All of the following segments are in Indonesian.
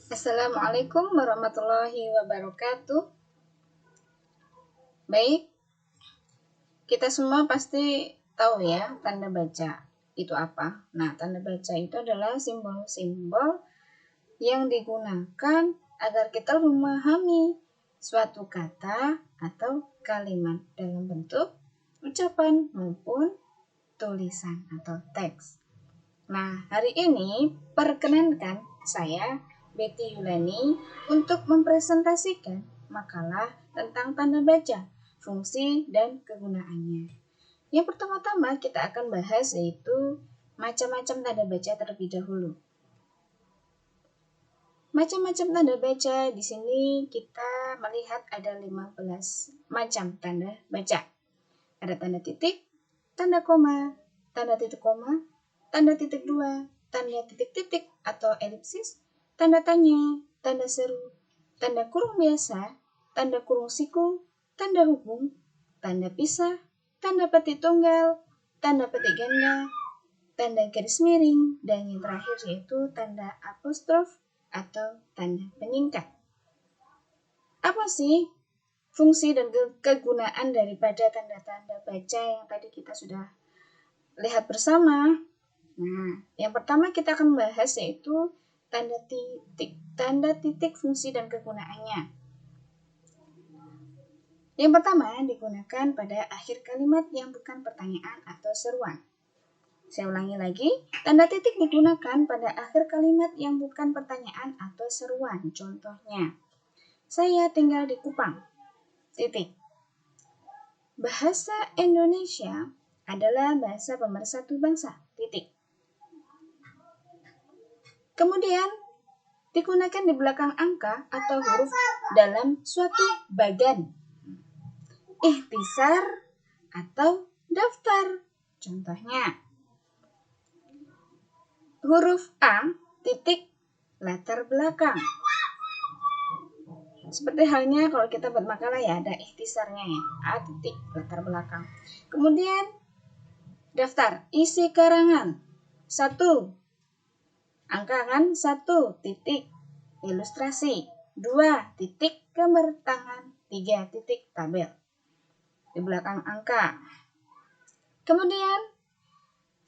Assalamualaikum warahmatullahi wabarakatuh. Baik, kita semua pasti tahu ya tanda baca itu apa. Nah, tanda baca itu adalah simbol-simbol yang digunakan agar kita memahami suatu kata atau kalimat dalam bentuk ucapan maupun tulisan atau teks. Nah, hari ini perkenankan saya Betty Yulani untuk mempresentasikan makalah tentang tanda baca, fungsi dan kegunaannya. Yang pertama-tama kita akan bahas yaitu macam-macam tanda baca terlebih dahulu. Macam-macam tanda baca di sini kita melihat ada 15 macam tanda baca. Ada tanda titik, tanda koma, tanda titik koma, tanda titik dua, tanda titik-titik atau elipsis, tanda tanya, tanda seru, tanda kurung biasa, tanda kurung siku, tanda hubung, tanda pisah, tanda petik tunggal, tanda petik ganda, tanda garis miring, dan yang terakhir yaitu tanda apostrof atau tanda penyingkat. Apa sih fungsi dan kegunaan daripada tanda-tanda baca yang tadi kita sudah lihat bersama? Nah, yang pertama kita akan bahas yaitu tanda titik. Tanda titik fungsi dan kegunaannya. Yang pertama digunakan pada akhir kalimat yang bukan pertanyaan atau seruan. Saya ulangi lagi, tanda titik digunakan pada akhir kalimat yang bukan pertanyaan atau seruan. Contohnya, saya tinggal di Kupang. Titik. Bahasa Indonesia adalah bahasa pemersatu bangsa. Titik. Kemudian digunakan di belakang angka atau huruf dalam suatu bagan. Ikhtisar atau daftar. Contohnya, huruf A titik latar belakang. Seperti halnya kalau kita buat makalah ya, ada ikhtisarnya ya, A titik latar belakang. Kemudian daftar, isi karangan. 1. Angka kan 1 titik ilustrasi. 2 titik gambar tangan. 3 titik tabel. Di belakang angka. Kemudian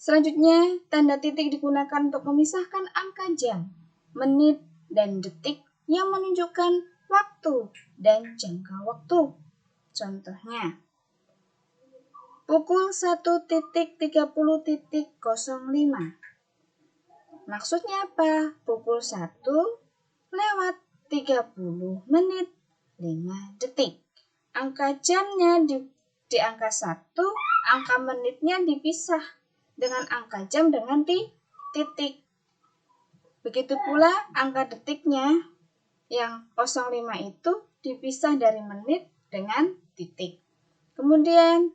selanjutnya tanda titik digunakan untuk memisahkan angka jam, menit, dan detik yang menunjukkan waktu dan jangka waktu. Contohnya, pukul 1.30.05. Maksudnya apa? Pukul 1 lewat 30 menit 5 detik. Angka jamnya di angka 1, angka menitnya dipisah dengan angka jam dengan titik. Begitu pula angka detiknya yang 05 itu dipisah dari menit dengan titik. Kemudian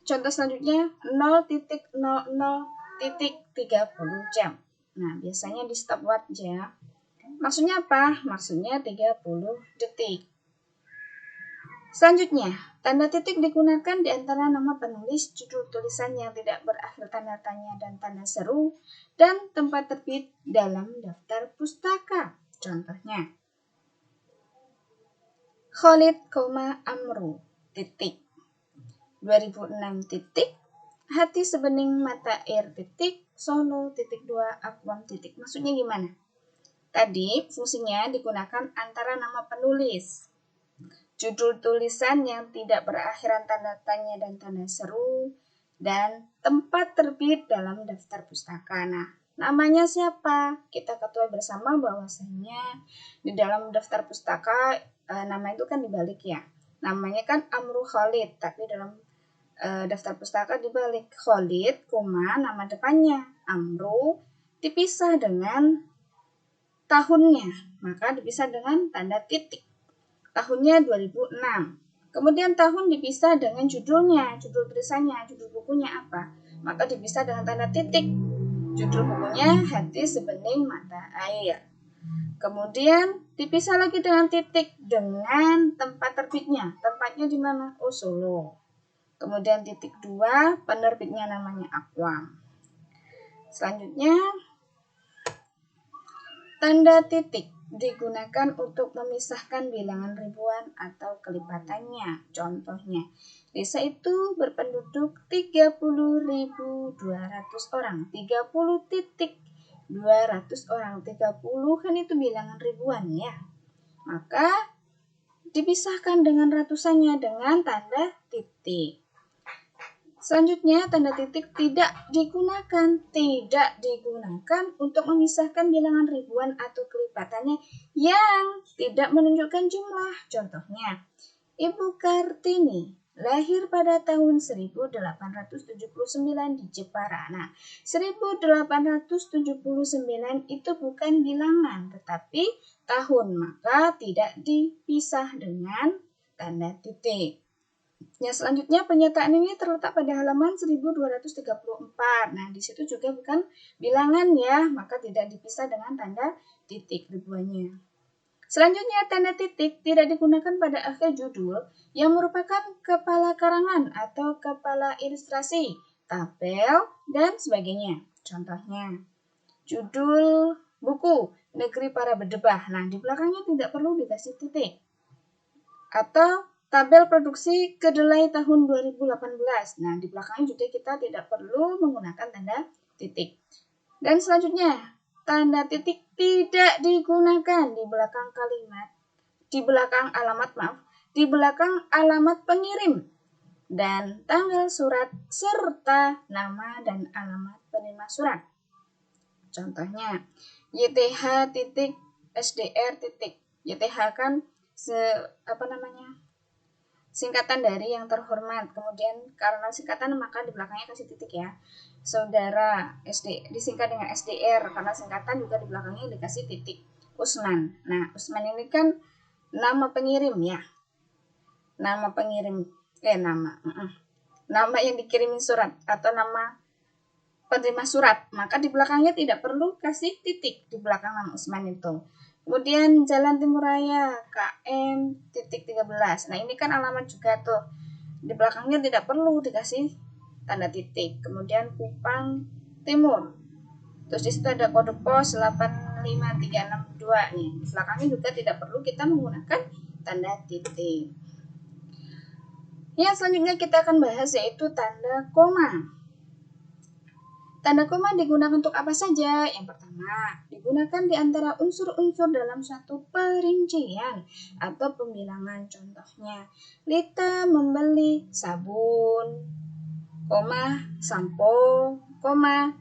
contoh selanjutnya 0.00.30 jam. Nah, biasanya di stopwatch ya. Maksudnya apa? Maksudnya 30 detik. Selanjutnya, tanda titik digunakan di antara nama penulis, judul tulisan yang tidak berakhir tanda tanya dan tanda seru, dan tempat terbit dalam daftar pustaka. Contohnya, Khalid, Amru, titik. 2006 titik, hati sebening mata air titik, Solo titik 2 Akwam titik. Maksudnya gimana? Tadi fungsinya digunakan antara nama penulis, judul tulisan yang tidak berakhiran tanda tanya dan tanda seru, dan tempat terbit dalam daftar pustaka. Nah, namanya siapa? Kita ketahui bersama bahwasanya di dalam daftar pustaka nama itu kan dibalik ya. Namanya kan Amru Khalid, tapi dalam daftar pustaka dibalik. Khalid, nama depannya Amru, dipisah dengan tahunnya, maka dipisah dengan tanda titik. Tahunnya 2006. Kemudian tahun dipisah dengan judulnya, judul tulisannya, judul bukunya apa, maka dipisah dengan tanda titik. Judul bukunya Hati Sebening Mata Air. Kemudian dipisah lagi dengan titik dengan tempat terbitnya. Tempatnya di mana? Oh, Solo. Kemudian titik 2, penerbitnya namanya Akwam. Selanjutnya, Tanda titik digunakan untuk memisahkan bilangan ribuan atau kelipatannya. Contohnya, desa itu berpenduduk 30.200 orang. 30.200 orang. 30 kan itu bilangan ribuan ya. Maka dipisahkan dengan ratusannya dengan tanda titik. Selanjutnya, tanda titik tidak digunakan untuk memisahkan bilangan ribuan atau kelipatannya yang tidak menunjukkan jumlah. Contohnya, Ibu Kartini lahir pada tahun 1879 di Jepara. Nah, 1879 itu bukan bilangan, tetapi tahun, maka tidak dipisah dengan tanda titik. Yang selanjutnya, pernyataan ini terletak pada halaman 1234. Nah, di situ juga bukan bilangan ya, maka tidak dipisah dengan tanda titik ribuannya. Selanjutnya, tanda titik tidak digunakan pada akhir judul yang merupakan kepala karangan atau kepala ilustrasi, tabel, dan sebagainya. Contohnya, judul buku Negeri Para Berdebah. Nah, di belakangnya tidak perlu dikasih titik. Atau tabel produksi kedelai tahun 2018. Nah, di belakangnya juga kita tidak perlu menggunakan tanda titik. Dan selanjutnya, tanda titik tidak digunakan di belakang alamat pengirim dan tanggal surat serta nama dan alamat penerima surat. Contohnya, YTH.SDR. YTH kan singkatan dari yang terhormat. Kemudian karena singkatan maka di belakangnya kasih titik ya. Saudara SD disingkat dengan SDR karena singkatan juga di belakangnya dikasih titik. Usman. Nah, Usman ini kan nama pengirim ya. Nama pengirim nama yang dikirimin surat atau nama penerima surat, maka di belakangnya tidak perlu kasih titik di belakang nama Usman itu. Kemudian Jalan Timur Raya KM.13. Nah, ini kan alamat juga tuh. Di belakangnya tidak perlu dikasih tanda titik. Kemudian Kupang Timur. Terus di situ ada kode pos 85362 nih. Di belakangnya juga tidak perlu kita menggunakan tanda titik. Yang selanjutnya kita akan bahas yaitu tanda koma. Tanda koma digunakan untuk apa saja? Yang pertama, digunakan di antara unsur-unsur dalam suatu perincian atau pembilangan. Contohnya, Lita membeli sabun, sampo,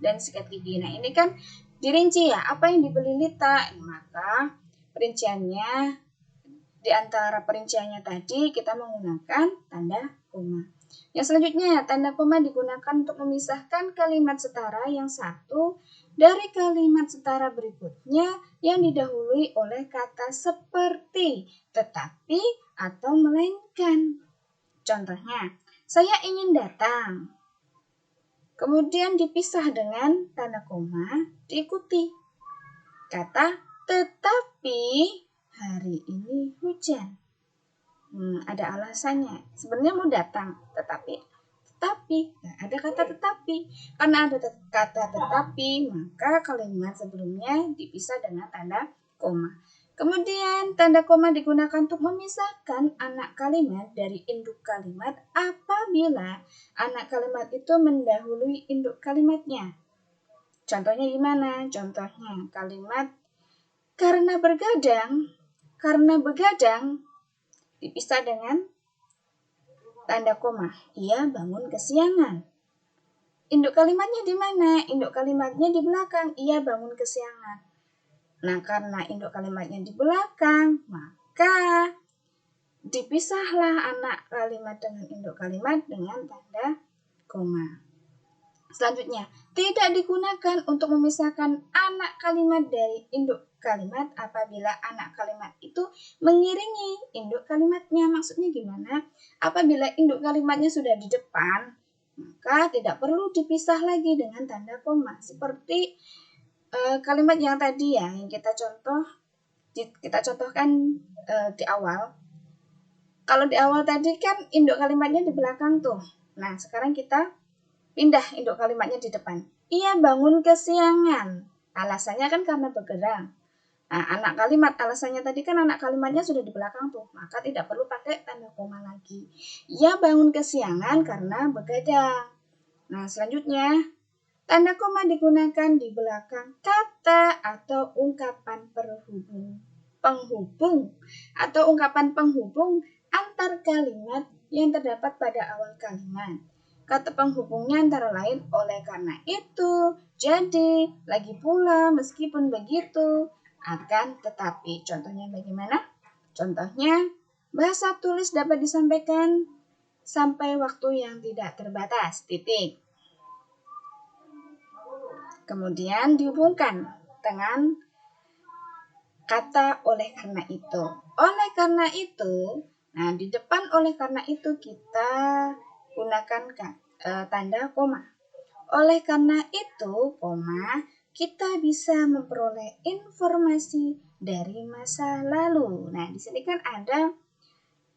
dan sikat gigi. Nah, ini kan dirinci ya, apa yang dibeli Lita. Maka perinciannya, di antara perinciannya tadi kita menggunakan tanda koma. Yang selanjutnya, tanda koma digunakan untuk memisahkan kalimat setara yang satu dari kalimat setara berikutnya yang didahului oleh kata seperti, tetapi, atau melainkan. Contohnya, saya ingin datang. Kemudian dipisah dengan tanda koma, diikuti kata tetapi hari ini hujan. Ada alasannya. Sebenarnya mau datang, tetapi nah, ada kata tetapi. Karena ada kata tetapi, maka kalimat sebelumnya dipisah dengan tanda koma. Kemudian tanda koma digunakan untuk memisahkan anak kalimat dari induk kalimat apabila anak kalimat itu mendahului induk kalimatnya. Contohnya gimana? Contohnya kalimat karena begadang dipisah dengan tanda koma. Ia bangun kesiangan. Induk kalimatnya di mana? Induk kalimatnya di belakang. Ia bangun kesiangan. Nah, karena induk kalimatnya di belakang, maka dipisahlah anak kalimat dengan induk kalimat dengan tanda koma. Selanjutnya, tidak digunakan untuk memisahkan anak kalimat dari induk kalimat apabila anak kalimat itu mengiringi induk kalimatnya. Maksudnya gimana? Apabila induk kalimatnya sudah di depan, maka tidak perlu dipisah lagi dengan tanda koma. Seperti kalimat yang tadi ya, yang kita contohkan di awal. Kalau di awal tadi kan induk kalimatnya di belakang tuh. Nah, sekarang kita pindah induk kalimatnya di depan. Ia bangun kesiangan. Alasannya kan karena begadang. Nah, anak kalimat, alasannya tadi kan anak kalimatnya sudah di belakang tuh, maka tidak perlu pakai tanda koma lagi. Ia bangun kesiangan karena begadang. Nah, selanjutnya, tanda koma digunakan di belakang kata atau ungkapan penghubung atau ungkapan penghubung antar kalimat yang terdapat pada awal kalimat. Kata penghubungnya antara lain oleh karena itu, jadi, lagi pula, meskipun begitu, akan tetapi. Contohnya bagaimana? Contohnya, bahasa tulis dapat disampaikan sampai waktu yang tidak terbatas. Titik. Kemudian dihubungkan dengan kata oleh karena itu. Oleh karena itu, nah di depan oleh karena itu kita gunakan tanda koma. Oleh karena itu, koma, kita bisa memperoleh informasi dari masa lalu. Nah, di sini kan ada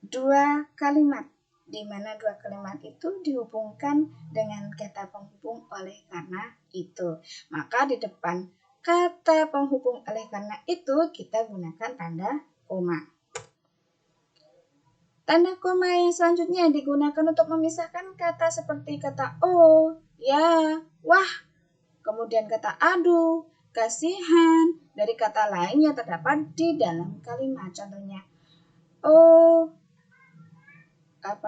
dua kalimat, di mana dua kalimat itu dihubungkan dengan kata penghubung oleh karena itu. Maka di depan kata penghubung oleh karena itu kita gunakan tanda koma. Tanda koma yang selanjutnya digunakan untuk memisahkan kata seperti kata oh, ya, wah, kemudian kata aduh, kasihan, dari kata lain yang terdapat di dalam kalimat. Contohnya, oh,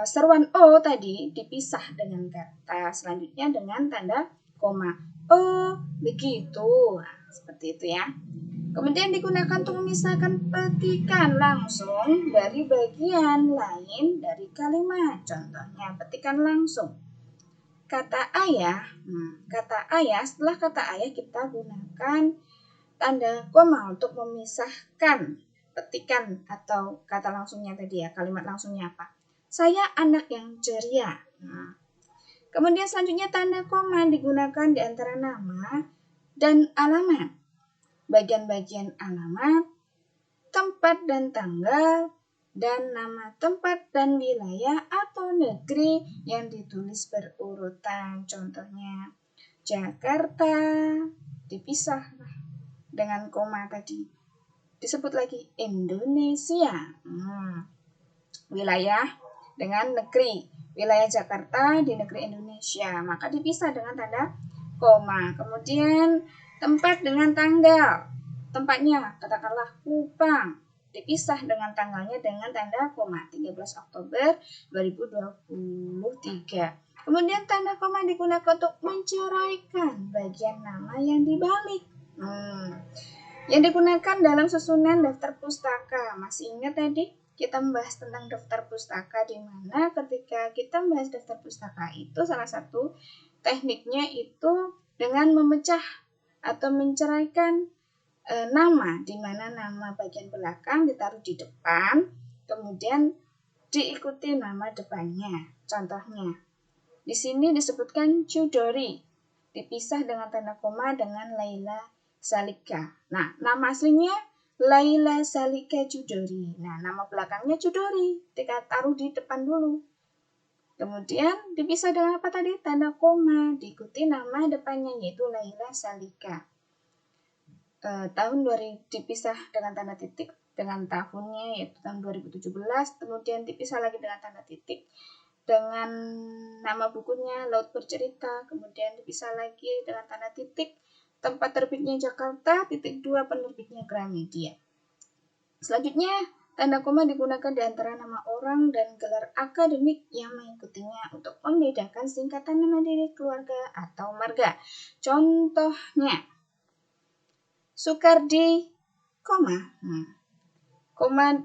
seruan oh tadi dipisah dengan kata selanjutnya dengan tanda koma. Oh, begitu. Nah, seperti itu ya. Kemudian digunakan untuk memisahkan petikan langsung dari bagian lain dari kalimat. Contohnya petikan langsung. Kata ayah, setelah kata ayah kita gunakan tanda koma untuk memisahkan petikan atau kata langsungnya tadi ya, kalimat langsungnya apa? Saya anak yang ceria. Nah, kemudian selanjutnya tanda koma digunakan di antara nama dan alamat. Bagian-bagian alamat, tempat dan tanggal, dan nama tempat dan wilayah atau negeri yang ditulis berurutan. Contohnya, Jakarta dipisah dengan koma tadi. Disebut lagi Indonesia. Wilayah dengan negeri. Wilayah Jakarta di negeri Indonesia. Maka dipisah dengan tanda koma. Kemudian tempat dengan tanggal. Tempatnya katakanlah Kupang. Dipisah dengan tanggalnya dengan tanda koma. 13 Oktober 2023. Kemudian tanda koma digunakan untuk menceraikan bagian nama yang dibalik. Yang digunakan dalam susunan daftar pustaka. Masih ingat tadi kita membahas tentang daftar pustaka, di mana ketika kita membahas daftar pustaka itu salah satu tekniknya itu dengan memecah atau menceraikan nama, di mana nama bagian belakang ditaruh di depan, kemudian diikuti nama depannya. Contohnya, di sini disebutkan Chudori, dipisah dengan tanda koma dengan Laila Salika. Nah, nama aslinya Laila Salika Chudori. Nah, nama belakangnya Chudori, kita taruh di depan dulu. Kemudian dipisah dengan apa tadi? Tanda koma, diikuti nama depannya yaitu Laila Salika. Tahun 2000 dipisah dengan tanda titik dengan tahunnya yaitu tahun 2017, kemudian dipisah lagi dengan tanda titik dengan nama bukunya Laut Bercerita, kemudian dipisah lagi dengan tanda titik tempat terbitnya Jakarta, titik 2 penerbitnya Gramedia. Selanjutnya, tanda koma digunakan di antara nama orang dan gelar akademik yang mengikutinya untuk membedakan singkatan nama diri, keluarga, atau marga. Contohnya, Soekardi,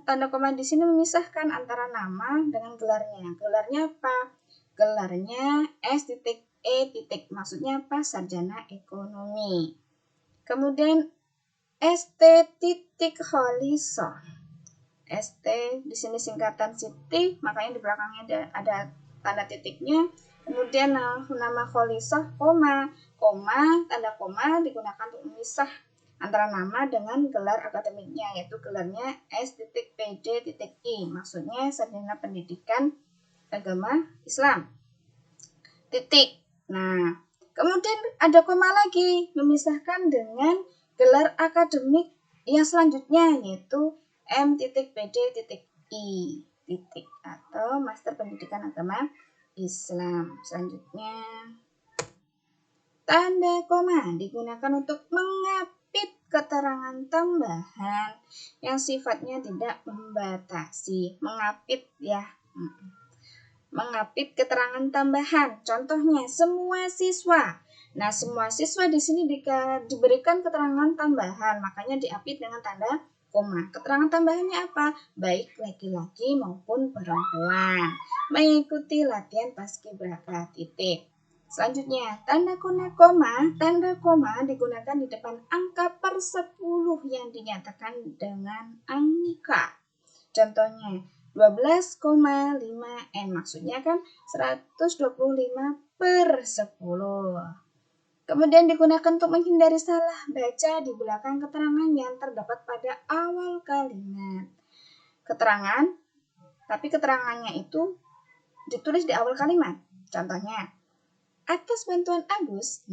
tanda koma di sini memisahkan antara nama dengan gelarnya. Gelarnya apa? Gelarnya S.E. Maksudnya apa? Sarjana ekonomi. Kemudian ST Kholisoh. ST di sini singkatan Siti, makanya di belakangnya ada tanda titiknya. Kemudian nama Kholisoh, tanda koma digunakan untuk memisah antara nama dengan gelar akademiknya, yaitu gelarnya S.PD.I, maksudnya sarjana pendidikan agama Islam. Titik. Nah, kemudian ada koma lagi memisahkan dengan gelar akademik Yang selanjutnya yaitu M.PD.I atau Master Pendidikan Agama Islam. Selanjutnya, tanda koma digunakan untuk mengapit keterangan tambahan yang sifatnya tidak membatasi. Mengapit ya. Mengapit keterangan tambahan. Contohnya, semua siswa. Nah, semua siswa di sini diberikan keterangan tambahan, makanya diapit dengan tanda koma. Keterangan tambahannya apa? Baik laki-laki maupun perempuan. Mengikuti latihan paskibraka titik. Selanjutnya, tanda koma digunakan di depan angka per 10 yang dinyatakan dengan angka. Contohnya, 12,5 M, maksudnya kan 125 per 10. Kemudian digunakan untuk menghindari salah baca di belakang keterangan yang terdapat pada awal kalimat. Tapi keterangannya itu ditulis di awal kalimat. Contohnya, atas bantuan Agus,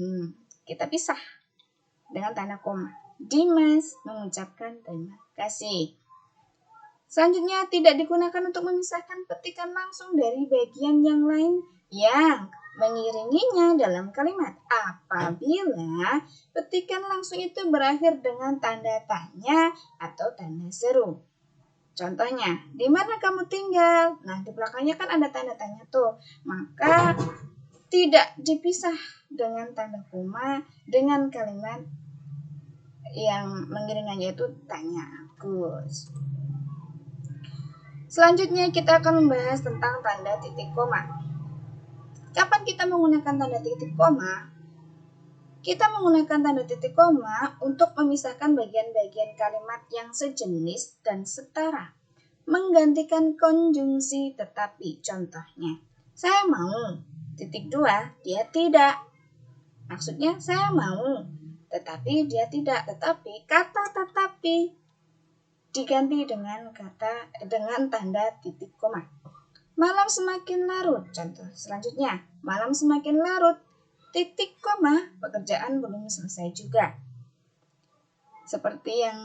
kita pisah dengan tanda koma. Dimas mengucapkan terima kasih. Selanjutnya, tidak digunakan untuk memisahkan petikan langsung dari bagian yang lain yang mengiringinya dalam kalimat. Apabila petikan langsung itu berakhir dengan tanda tanya atau tanda seru. Contohnya, di mana kamu tinggal? Nah, di belakangnya kan ada tanda tanya tuh. Maka tidak dipisah dengan tanda koma dengan kalimat yang mengiringinya itu tanya Agus. Selanjutnya kita akan membahas tentang tanda titik koma. Kapan kita menggunakan tanda titik koma? Kita menggunakan tanda titik koma untuk memisahkan bagian-bagian kalimat yang sejenis dan setara. Menggantikan konjungsi tetapi. Contohnya, saya mau, titik 2, dia tidak. Maksudnya saya mau, tetapi dia tidak. Tetapi, kata tetapi diganti dengan tanda titik koma. Malam semakin larut. Contoh selanjutnya, malam semakin larut, titik koma, pekerjaan belum selesai juga. Seperti yang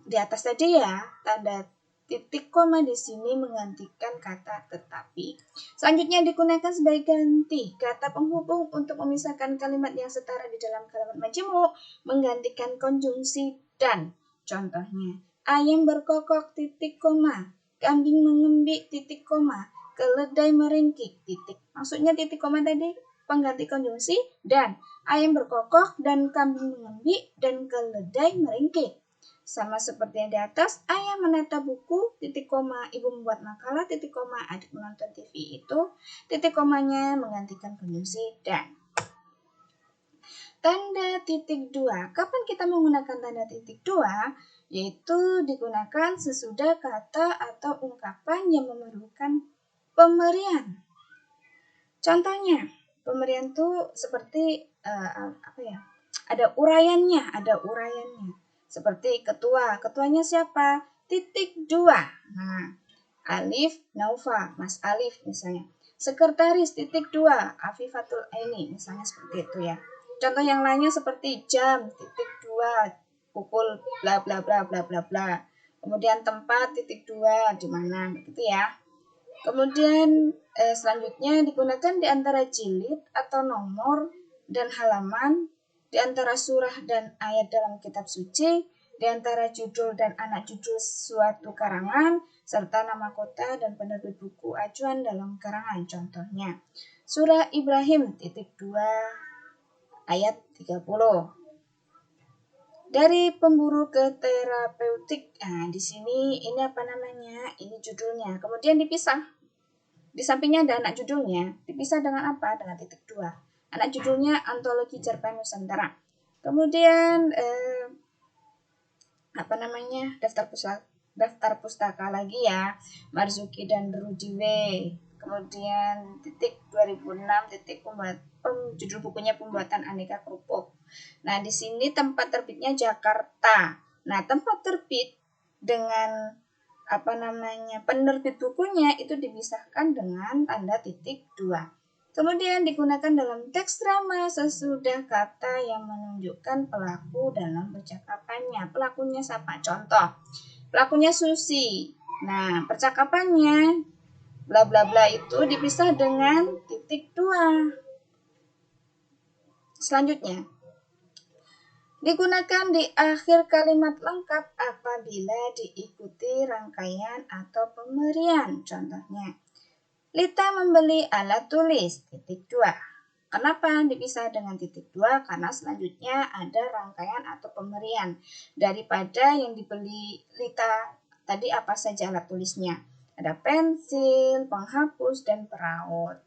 di atas tadi ya, tanda titik koma di sini menggantikan kata tetapi. Selanjutnya digunakan sebagai ganti kata penghubung untuk memisahkan kalimat yang setara di dalam kalimat majemuk, menggantikan konjungsi dan. Contohnya, ayam berkokok titik koma, kambing mengembik titik koma, keledai meringkik titik. Maksudnya titik koma tadi pengganti konjungsi dan ayam berkokok dan kambing mengembik dan keledai meringkik. Sama seperti yang di atas, ayah menata buku, titik koma, ibu membuat makalah, titik koma, adik menonton TV itu, titik komanya menggantikan konjungsi dan. Tanda titik 2. Kapan kita menggunakan tanda titik 2? Yaitu digunakan sesudah kata atau ungkapan yang memerlukan pemberian. Contohnya, pemberian itu seperti ada uraiannya. Seperti ketuanya siapa? Titik 2. Nah, Alif Naufa, Mas Alif misalnya. Sekretaris titik 2, Afifatul Aini, misalnya seperti itu ya. Contoh yang lainnya seperti jam titik 2, pukul bla bla bla bla bla bla. Kemudian tempat titik 2 di mana begitu ya. Kemudian selanjutnya digunakan di antara jilid atau nomor dan halaman, di antara surah dan ayat dalam kitab suci, di antara judul dan anak judul suatu karangan, serta nama kota dan penerbit buku acuan dalam karangan. Contohnya, surah Ibrahim titik 2 ayat 30. Dari pemburu ke terapeutik. Nah, di sini ini Ini judulnya. Kemudian dipisah. Di sampingnya ada anak judulnya. Dipisah dengan apa? Dengan titik 2. Anak judulnya Antologi Cerpen Nusantara. Kemudian daftar pustaka lagi ya. Marzuki dan Rudiwe. Kemudian titik 2006 titik judul bukunya Pembuatan Aneka Kerupuk. Nah, di sini tempat terbitnya Jakarta. Nah, tempat terbit dengan penerbit bukunya itu dipisahkan dengan tanda titik 2. Kemudian digunakan dalam teks drama sesudah kata yang menunjukkan pelaku dalam percakapannya. Pelakunya siapa? Contoh, pelakunya Susi. Nah, percakapannya bla bla bla itu dipisah dengan titik 2. Selanjutnya, digunakan di akhir kalimat lengkap apabila diikuti rangkaian atau pemberian. Contohnya, Lita membeli alat tulis, titik 2. Kenapa dipisah dengan titik 2? Karena selanjutnya ada rangkaian atau pemberian. Daripada yang dibeli Lita tadi apa saja alat tulisnya. Ada pensil, penghapus, dan peraut.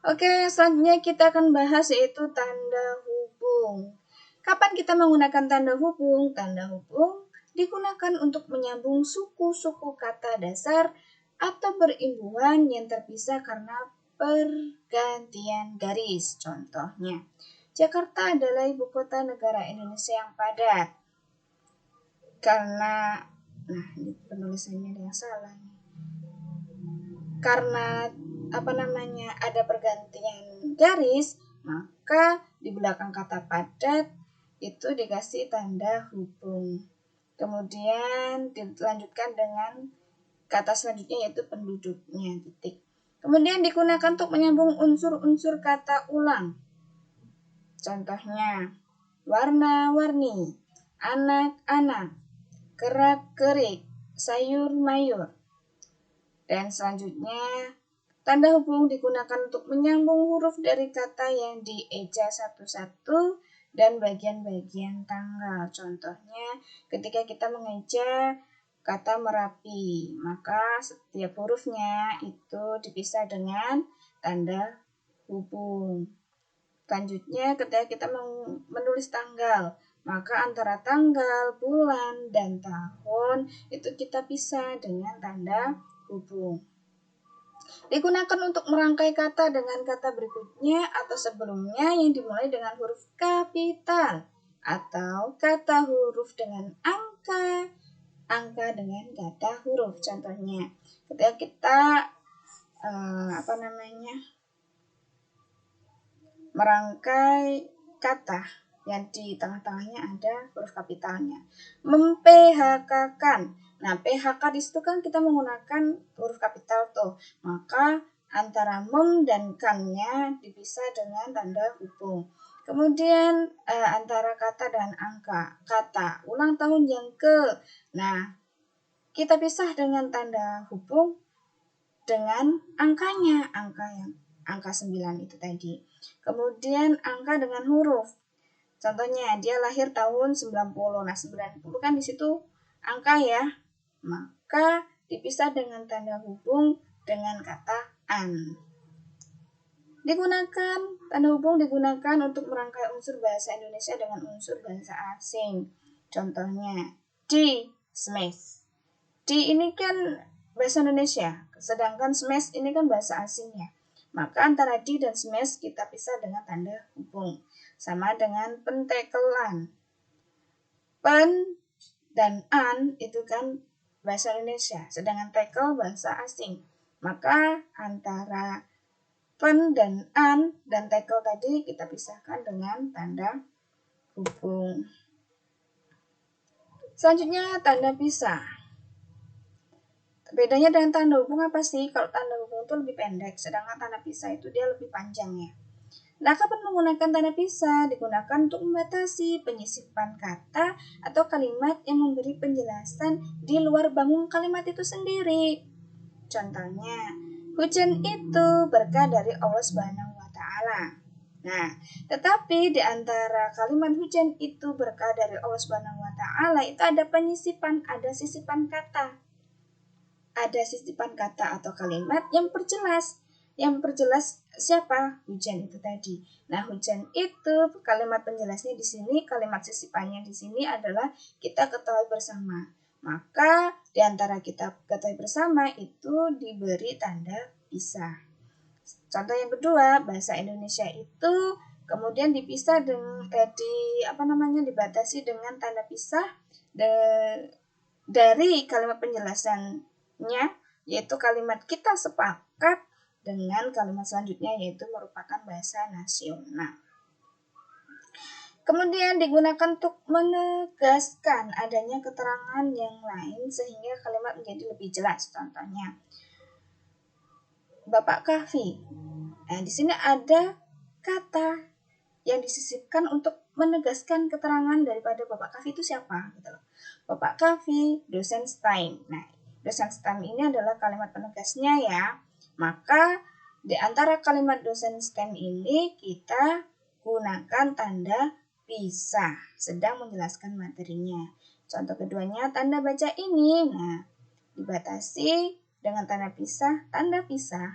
Oke, selanjutnya kita akan bahas yaitu tanda hubung. Kapan kita menggunakan tanda hubung? Tanda hubung digunakan untuk menyambung suku-suku kata dasar atau berimbuhan yang terpisah karena pergantian garis. Contohnya, Jakarta adalah ibu kota negara Indonesia yang padat. Karena, ini penulisannya ada yang salah nih. Karena ada pergantian garis, maka di belakang kata padat itu dikasih tanda hubung. Kemudian dilanjutkan dengan kata selanjutnya yaitu penduduknya, titik. Kemudian digunakan untuk menyambung unsur-unsur kata ulang. Contohnya, warna-warni, anak-anak, kerak-kerik, sayur-mayur. Dan selanjutnya, tanda hubung digunakan untuk menyambung huruf dari kata yang dieja satu-satu dan bagian-bagian tanggal. Contohnya, ketika kita mengeja kata Merapi, maka setiap hurufnya itu dipisah dengan tanda hubung. Selanjutnya, ketika kita menulis tanggal, maka antara tanggal, bulan, dan tahun itu kita pisah dengan tanda hubung. Digunakan untuk merangkai kata dengan kata berikutnya atau sebelumnya yang dimulai dengan huruf kapital atau kata huruf dengan angka dengan kata huruf. Contohnya, ketika kita merangkai kata yang di tengah-tengahnya ada huruf kapitalnya. Mem-PHK-kan. Nah, PHK di situ kan kita menggunakan huruf kapital tuh. Maka antara mem dan kan-nya dipisah dengan tanda hubung. Kemudian antara kata dan angka. Kata ulang tahun yang ke. Nah, kita pisah dengan tanda hubung dengan angkanya, angka 9 itu tadi. Kemudian angka dengan huruf. Contohnya, dia lahir tahun 90. Nah, 90 kan di situ angka ya. Maka dipisah dengan tanda hubung dengan kata an. Tanda hubung digunakan untuk merangkai unsur bahasa Indonesia dengan unsur bahasa asing. Contohnya, di smash. Di ini kan bahasa Indonesia, sedangkan smash ini kan bahasa asingnya. Maka antara di dan smash kita pisah dengan tanda hubung. Sama dengan pentekelan. Pen dan an itu kan bahasa Indonesia, sedangkan tekel bahasa asing. Maka antara pen dan an dan tekel tadi kita pisahkan dengan tanda hubung. Selanjutnya tanda pisah. Bedanya dengan tanda hubung apa sih? Kalau tanda hubung itu lebih pendek, sedangkan tanda pisah itu dia lebih panjang ya. Nah, kapan menggunakan tanda pisah? Digunakan untuk membatasi penyisipan kata atau kalimat yang memberi penjelasan di luar bangun kalimat itu sendiri. Contohnya, hujan itu berkah dari Allah Subhanahu wa Ta'ala. Nah, tetapi di antara kalimat hujan itu berkah dari Allah Subhanahu wa Ta'ala itu ada penyisipan, ada sisipan kata. Ada sisipan kata atau kalimat yang perjelas. Yang perjelas siapa? Hujan itu tadi. Nah, hujan itu kalimat penjelasnya di sini, kalimat sisipannya di sini adalah kita ketahui bersama. Maka di antara kita ketahui bersama itu diberi tanda pisah. Contoh yang kedua, bahasa Indonesia itu kemudian dipisah dengan dibatasi dengan tanda pisah dari kalimat penjelasannya, yaitu kalimat kita sepakat dengan kalimat selanjutnya, yaitu merupakan bahasa nasional. Kemudian digunakan untuk menegaskan adanya keterangan yang lain sehingga kalimat menjadi lebih jelas. Contohnya, Bapak Kahfi. Nah, di sini ada kata yang disisipkan untuk menegaskan keterangan daripada Bapak Kahfi itu siapa, gitu loh. Bapak Kahfi, dosen STEM. Nah, dosen STEM ini adalah kalimat penegasnya ya. Maka di antara kalimat dosen STEM ini kita gunakan tanda pisah sedang menjelaskan materinya. Contoh keduanya tanda baca ini. Nah, dibatasi dengan tanda pisah,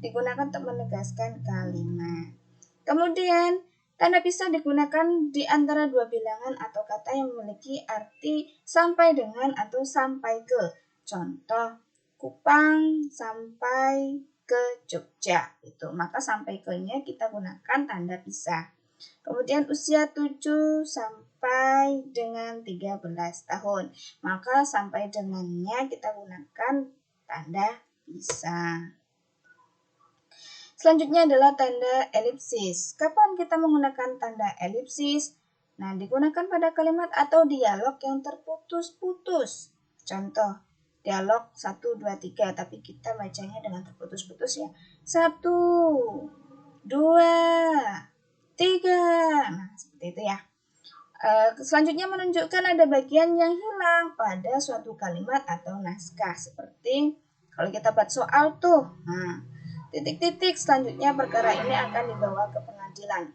digunakan untuk menegaskan kalimat. Kemudian, tanda pisah digunakan di antara dua bilangan atau kata yang memiliki arti sampai dengan atau sampai ke. Contoh, Kupang sampai ke Jogja. Maka sampai ke-nya kita gunakan tanda pisah. Kemudian usia 7 sampai dengan 13 tahun. Maka sampai dengannya kita gunakan tanda pisah. Selanjutnya adalah tanda elipsis. Kapan kita menggunakan tanda elipsis? Nah, digunakan pada kalimat atau dialog yang terputus-putus. Contoh, dialog 1, 2, 3, tapi kita bacanya dengan terputus-putus ya. 1, 2, 3. Nah, seperti itu ya. Selanjutnya menunjukkan ada bagian yang hilang pada suatu kalimat atau naskah. Seperti kalau kita buat soal tuh. Nah, titik-titik selanjutnya perkara ini akan dibawa ke pengadilan.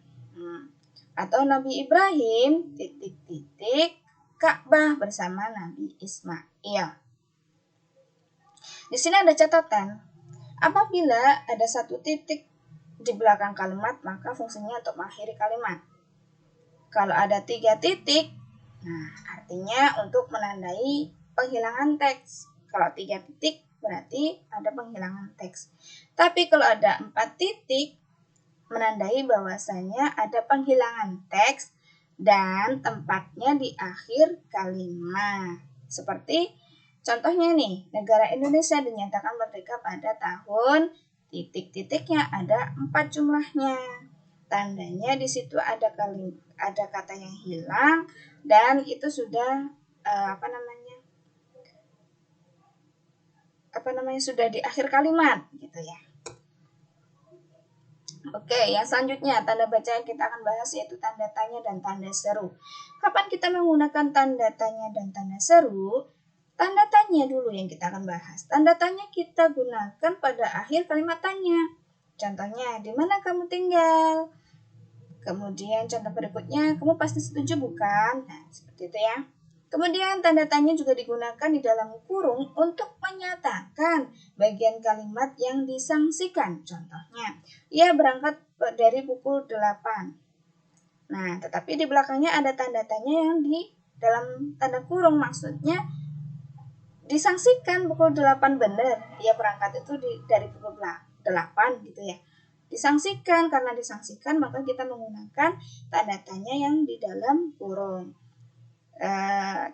Atau Nabi Ibrahim, titik-titik, Ka'bah bersama Nabi Ismail. Di sini ada catatan. Apabila ada satu titik di belakang kalimat, maka fungsinya untuk mengakhiri kalimat. Kalau ada 3 titik, nah artinya untuk menandai penghilangan teks. Kalau 3 titik berarti ada penghilangan teks. Tapi kalau ada 4 titik, menandai bahwasanya ada penghilangan teks dan tempatnya di akhir kalimat. Seperti contohnya nih, negara Indonesia dinyatakan merdeka pada tahun titik-titiknya ada 4 jumlahnya. Tandanya di situ ada kata yang hilang dan itu sudah sudah di akhir kalimat gitu ya. Oke, yang selanjutnya tanda baca yang kita akan bahas yaitu tanda tanya dan tanda seru. Kapan kita menggunakan tanda tanya dan tanda seru? Tanda tanya dulu yang kita akan bahas. Tanda tanya kita gunakan pada akhir kalimat tanya. Contohnya, di mana kamu tinggal? Kemudian contoh berikutnya, kamu pasti setuju bukan? Nah, seperti itu ya. Kemudian tanda tanya juga digunakan di dalam kurung untuk menyatakan bagian kalimat yang disangsikan. Contohnya, ia berangkat dari pukul 8. Nah, tetapi di belakangnya ada tanda tanya yang di dalam tanda kurung, maksudnya disangsikan pukul 8 benar. Ia berangkat itu dari pukul 8 gitu ya. Disangsikan, karena disangsikan maka kita menggunakan tanda tanya yang di dalam kurung.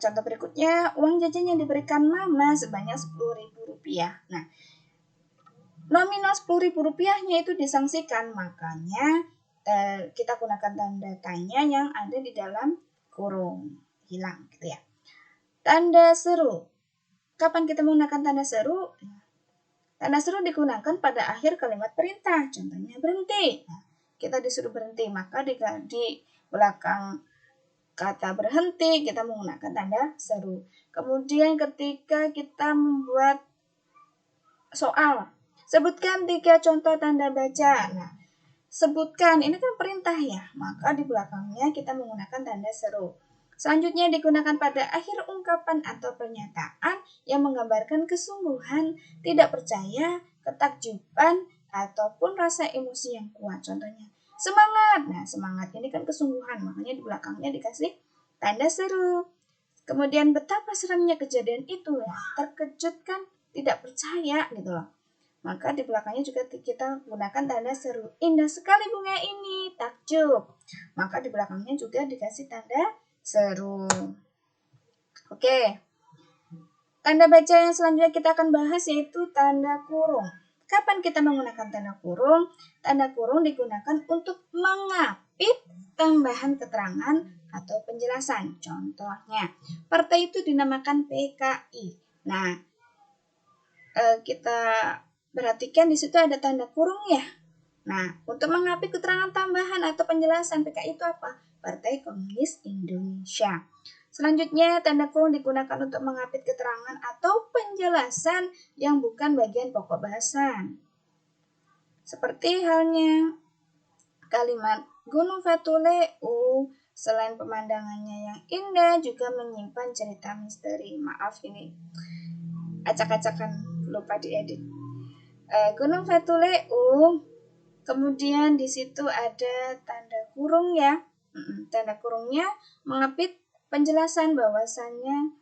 Contoh berikutnya, uang jajan yang diberikan mama sebanyak Rp10.000. Nah, nominal Rp10.000-nya itu disangsikan, makanya kita gunakan tanda tanya yang ada di dalam kurung, hilang gitu ya. Tanda seru. Kapan kita menggunakan tanda seru? Tanda seru digunakan pada akhir kalimat perintah. Contohnya berhenti. Nah, kita disuruh berhenti, maka di belakang kata berhenti kita menggunakan tanda seru. Kemudian ketika kita membuat soal, sebutkan 3 contoh tanda baca. Nah, sebutkan, ini kan perintah ya, maka di belakangnya kita menggunakan tanda seru. Selanjutnya digunakan pada akhir ungkapan atau pernyataan yang menggambarkan kesungguhan, tidak percaya, ketakjuban, ataupun rasa emosi yang kuat. Contohnya, semangat. Nah, semangat ini kan kesungguhan, makanya di belakangnya dikasih tanda seru. Kemudian betapa seramnya kejadian itu ya, terkejut kan, tidak percaya gitu loh. Maka di belakangnya juga kita gunakan tanda seru. Indah sekali bunga ini, takjub. Maka di belakangnya juga dikasih tanda seru. Oke. Tanda baca yang selanjutnya kita akan bahas yaitu tanda kurung. Kapan kita menggunakan tanda kurung? Tanda kurung digunakan untuk mengapit tambahan keterangan atau penjelasan. Contohnya, partai itu dinamakan PKI. Nah, kita perhatikan di situ ada tanda kurung ya. Nah, untuk mengapit keterangan tambahan atau penjelasan PKI itu apa? Partai Komunis Indonesia. Selanjutnya, tanda kurung digunakan untuk mengapit keterangan atau penjelasan yang bukan bagian pokok bahasan. Seperti halnya kalimat Gunung Fatuleu, selain pemandangannya yang indah, juga menyimpan cerita misteri. Maaf, ini acak-acakan, lupa diedit. Gunung Fatuleu, kemudian di situ ada tanda kurung ya. Tanda kurungnya mengapit penjelasan bahwasannya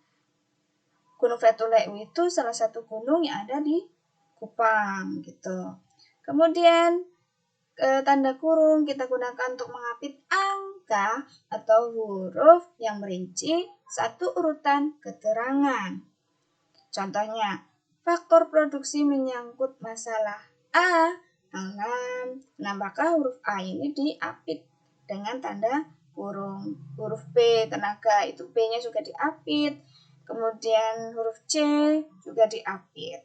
Gunung Fatuleu itu salah satu gunung yang ada di Kupang gitu. Kemudian tanda kurung kita gunakan untuk mengapit angka atau huruf yang merinci satu urutan keterangan. Contohnya, faktor produksi menyangkut masalah A, alam. Nah, maka huruf A ini diapit dengan tanda kurung. Huruf B, tenaga, itu B-nya juga diapit. Kemudian huruf C juga diapit.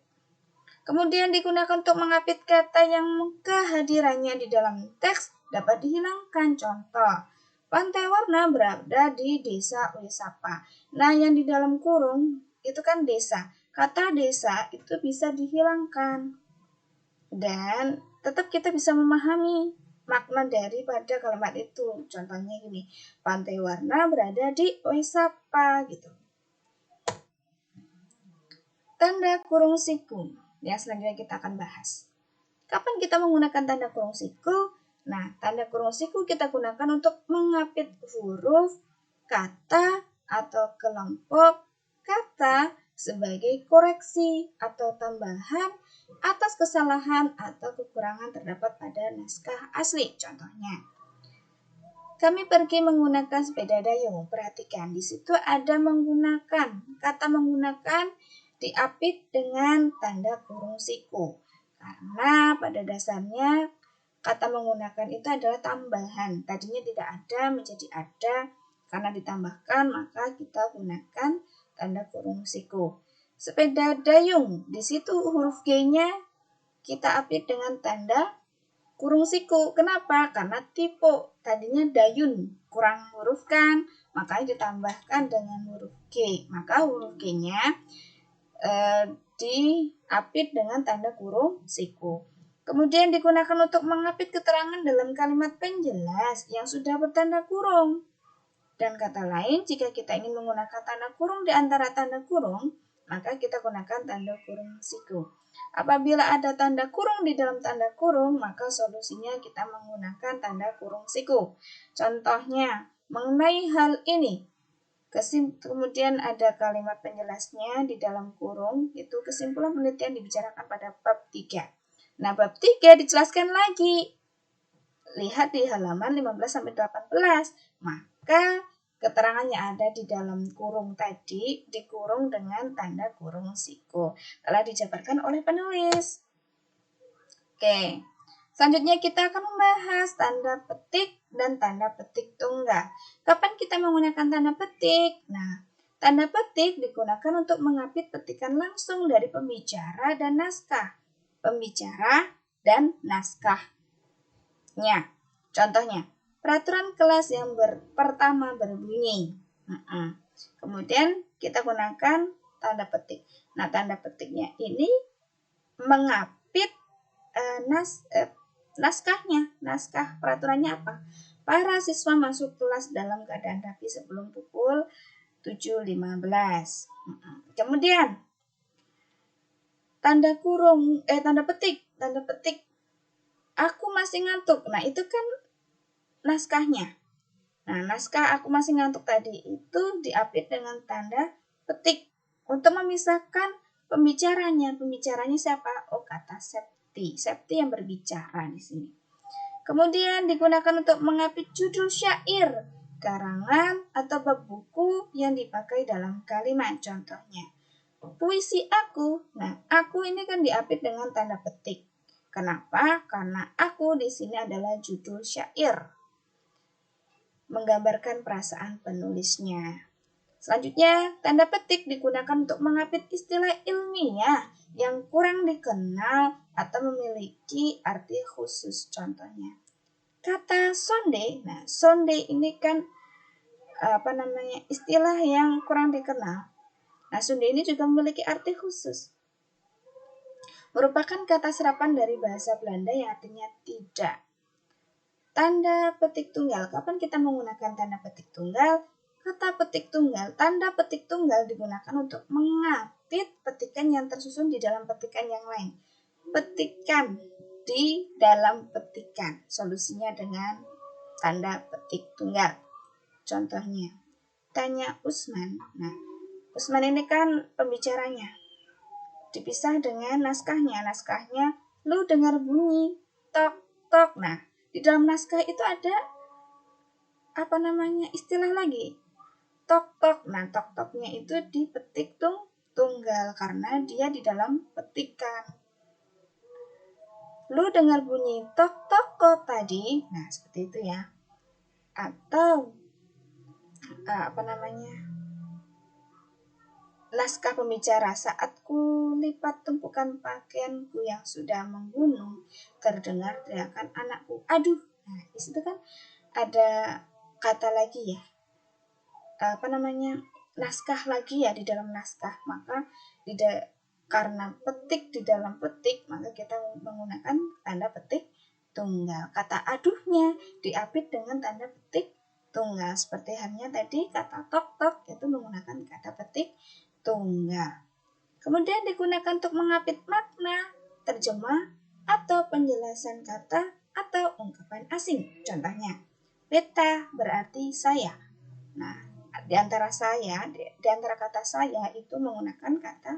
Kemudian digunakan untuk mengapit kata yang kehadirannya di dalam teks dapat dihilangkan. Contoh, Pantai Warna berada di desa Wisapa. Nah, yang di dalam kurung itu kan desa. Kata desa itu bisa dihilangkan. Dan tetap kita bisa memahami makna daripada kalimat itu. Contohnya gini, Pantai Warna berada di Wisapa gitu. Tanda kurung siku. Ya, selanjutnya kita akan bahas. Kapan kita menggunakan tanda kurung siku? Nah, tanda kurung siku kita gunakan untuk mengapit huruf, kata, atau kelompok kata sebagai koreksi atau tambahan atas kesalahan atau kekurangan terdapat pada naskah asli. Contohnya, kami pergi menggunakan sepeda dayung. Perhatikan, di situ ada menggunakan. Kata menggunakan diapit dengan tanda kurung siku. Karena pada dasarnya kata menggunakan itu adalah tambahan. Tadinya tidak ada menjadi ada. Karena ditambahkan maka kita gunakan tanda kurung siku. Sepeda dayung, di situ huruf G-nya kita apit dengan tanda kurung siku. Kenapa? Karena tipe tadinya dayun, kurang huruf kan, makanya ditambahkan dengan huruf G. Maka huruf G-nya diapit dengan tanda kurung siku. Kemudian digunakan untuk mengapit keterangan dalam kalimat penjelas yang sudah bertanda kurung. Dan kata lain, jika kita ingin menggunakan tanda kurung di antara tanda kurung, maka kita gunakan tanda kurung siku. Apabila ada tanda kurung di dalam tanda kurung, maka solusinya kita menggunakan tanda kurung siku. Contohnya, mengenai hal ini, kemudian ada kalimat penjelasnya di dalam kurung, itu kesimpulan penelitian dibicarakan pada bab 3. Nah, bab 3 dijelaskan lagi. Lihat di halaman 15-18. Maka keterangannya ada di dalam kurung tadi, dikurung dengan tanda kurung siku. Telah dijabarkan oleh penulis. Oke, selanjutnya kita akan membahas tanda petik dan tanda petik tunggal. Kapan kita menggunakan tanda petik? Nah, tanda petik digunakan untuk mengapit petikan langsung dari pembicara dan naskah. Pembicara dan naskahnya. Contohnya, peraturan kelas yang pertama berbunyi. Kemudian kita gunakan tanda petik. Nah, tanda petiknya ini mengapit naskahnya. Naskah peraturannya apa? Para siswa masuk kelas dalam keadaan rapi sebelum pukul 7.15. Kemudian tanda petik. Aku masih ngantuk. Nah, itu kan naskahnya. Nah, naskah aku masih ngantuk tadi itu diapit dengan tanda petik untuk memisahkan pembicaranya. Pembicaranya siapa? Oh, kata Septi. Septi yang berbicara di sini. Kemudian digunakan untuk mengapit judul syair, karangan, atau bab buku yang dipakai dalam kalimat. Contohnya, puisi aku. Nah, aku ini kan diapit dengan tanda petik. Kenapa? Karena aku di sini adalah judul syair, menggambarkan perasaan penulisnya. Selanjutnya, tanda petik digunakan untuk mengapit istilah ilmiah yang kurang dikenal atau memiliki arti khusus. Contohnya, kata sonde. Nah, sonde ini kan istilah yang kurang dikenal. Nah, sonde ini juga memiliki arti khusus. Merupakan kata serapan dari bahasa Belanda yang artinya tidak. Tanda petik tunggal. Kapan kita menggunakan tanda petik tunggal? Kata petik tunggal, tanda petik tunggal digunakan untuk mengapit petikan yang tersusun di dalam petikan yang lain. Petikan di dalam petikan. Solusinya dengan tanda petik tunggal. Contohnya, tanya Usman. Nah, Usman ini kan pembicaranya. Dipisah dengan naskahnya. Naskahnya, lu dengar bunyi tok tok. Nah, di dalam naskah itu ada istilah lagi. Tok tok. Nah, tok toknya itu di petik tunggal karena dia di dalam petikan. Lu dengar bunyi tok tok kok tadi. Nah, seperti itu ya. Atau naskah pembicara, saat ku lipat tumpukan pakaianku yang sudah menggunung, terdengar teriakan anakku. Aduh. Nah, di situ kan ada kata lagi ya. Naskah lagi ya di dalam naskah. Maka karena petik di dalam petik, maka kita menggunakan tanda petik tunggal. Kata aduhnya diapit dengan tanda petik tunggal. Seperti halnya tadi kata tok tok itu menggunakan kata petik tunggal. Kemudian digunakan untuk mengapit makna, terjemah, atau penjelasan kata atau ungkapan asing. Contohnya, beta berarti saya. Nah, di antara kata saya itu menggunakan kata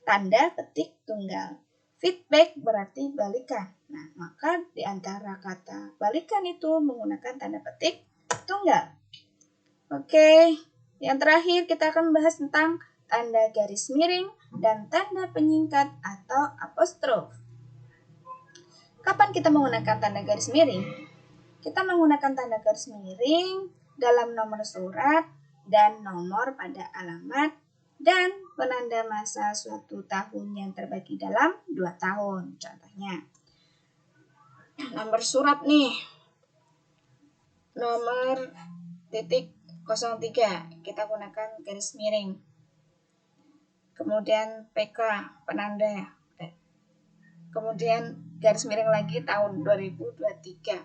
tanda petik tunggal. Feedback berarti balikan. Nah, maka di antara kata balikan itu menggunakan tanda petik tunggal. Oke, yang terakhir kita akan membahas tentang tanda garis miring dan tanda penyingkat atau apostrof. Kapan kita menggunakan tanda garis miring? Kita menggunakan tanda garis miring dalam nomor surat dan nomor pada alamat dan penanda masa suatu tahun yang terbagi dalam 2 tahun. Contohnya, nomor surat nih, nomor titik 03, kita gunakan garis miring. Kemudian PK, penanda. Kemudian garis miring lagi tahun 2023.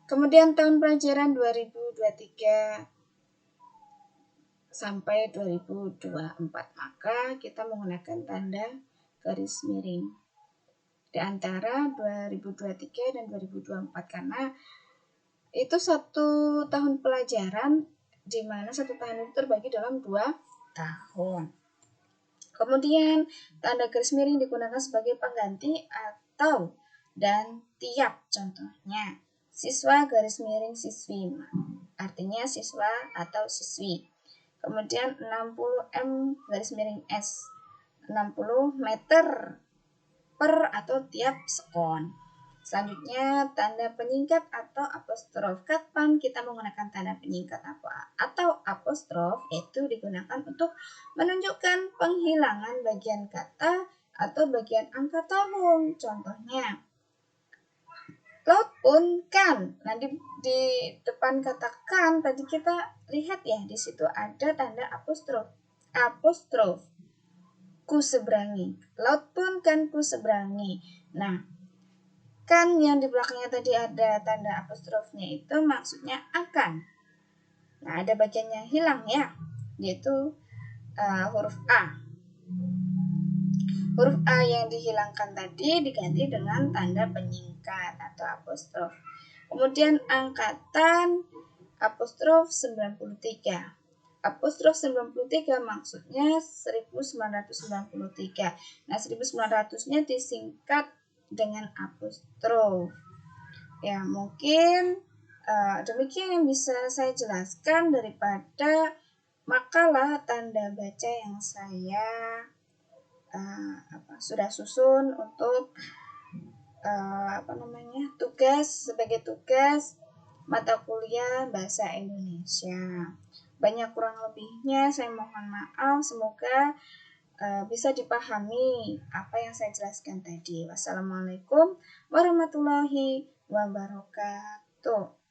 Kemudian tahun pelajaran 2023 sampai 2024. Maka kita menggunakan tanda garis miring di antara 2023 dan 2024 karena itu 1 tahun pelajaran di mana 1 tahun itu terbagi dalam 2 tahun. Kemudian tanda garis miring digunakan sebagai pengganti atau dan tiap. Contohnya, siswa garis miring siswi, artinya siswa atau siswi. Kemudian 60 garis miring S, 60 meter per atau tiap sekon. Selanjutnya, tanda penyingkat atau apostrof. Kapan kita menggunakan tanda penyingkat atau apostrof? Itu digunakan untuk menunjukkan penghilangan bagian kata atau bagian angka tahun. Contohnya, laut pun kan. Nah, di depan kata kan tadi kita lihat ya, di situ ada tanda apostrof. Apostrof. Ku seberangi. Laut pun kan ku seberangi. Nah, kan yang di belakangnya tadi ada tanda apostrofnya itu maksudnya akan. Nah, ada bagian yang hilang ya, yaitu huruf A. Huruf A yang dihilangkan tadi diganti dengan tanda penyingkat atau apostrof. Kemudian angkatan apostrof 93. Apostrof 93 maksudnya 1993. Nah, 1900-nya disingkat dengan apostrof. Ya, mungkin demikian yang bisa saya jelaskan daripada makalah tanda baca yang saya sudah susun untuk sebagai tugas mata kuliah bahasa Indonesia. Banyak kurang lebihnya saya mohon maaf, semoga bisa dipahami apa yang saya jelaskan tadi. Wassalamualaikum warahmatullahi wabarakatuh.